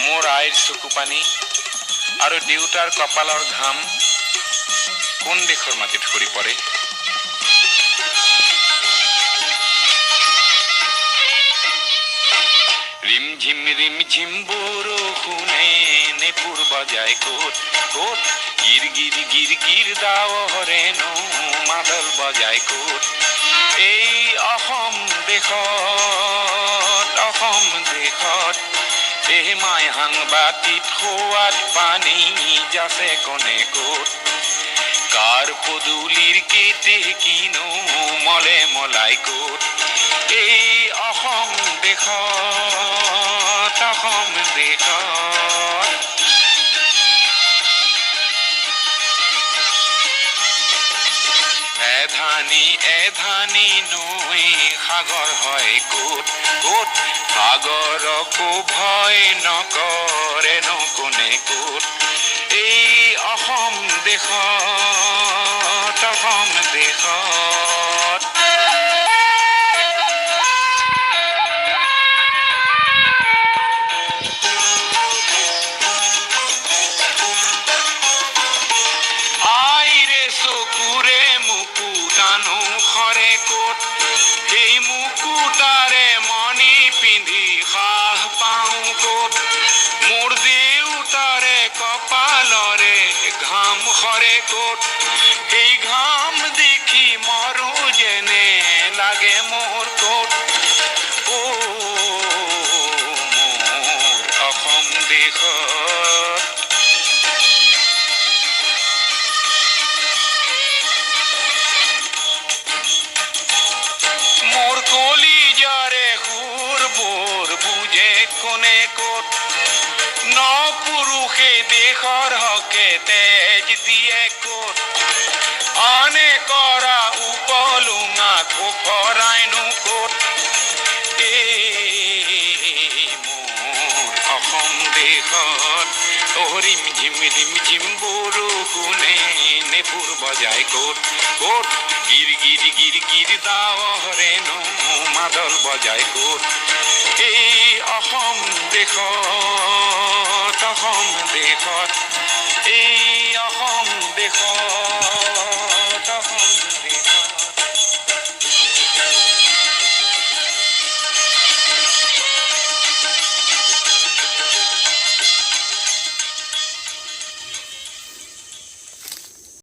মোৰ আইৰ চকু পানী আৰু দেউতাৰ কপালৰ ঘাম কোন দেশৰ মাটিত সৰি পৰে। ৰিম ঝিম বৰষুণে নেপুৰ বজায় ক'ত ক'ত, গিৰ গিৰ গিৰ গিৰ ডাৱৰেনো মাদল বজায় ক'ত। এই অসম দেশত এই মাই সাংবাতিত সোৱাদ পানী যাচে কোনে ক'ত। কাৰ পদূলিৰ কেতে কিনো মলে মলাই ক'ত। এই অসম দেশত এধানি নৈ সাগৰ হয় ক'ত ক'ত, সাগৰকো ভয় নকৰেনো কোনে ক'ত। এই অসম দেশত আইৰে চকুৰে মুকুতানো সৰে ক'ত। সেই মুকুতাৰে মণি পিন্ধি সাহ পাওঁ ক'ত। মোৰ দেউতাৰে কপালৰে ঘাম সৰে ক'ত। সেই ঘাম দেখি মৰো যেনে লাগে মোৰ ক'ত। অ মোৰ অসম দেশত মোৰ কলিজাৰে সুৰবোৰ বুজে কোনে ক'ত। ন পুৰুষে দেশৰ হকে তেজ দিয়ে ক'ত। আনে কৰা উপলুঙাক ওফৰাইনো ক'ত। এই মোৰ অসম দেশত ৰিম ঝিম বৰষুণে নেপুৰ বজায় ক'ত ক'ত, গিৰ গিৰ গিৰ গিৰ ডাৱৰেনো মাদল বজায় ক'ত। এই অসম দেশত এই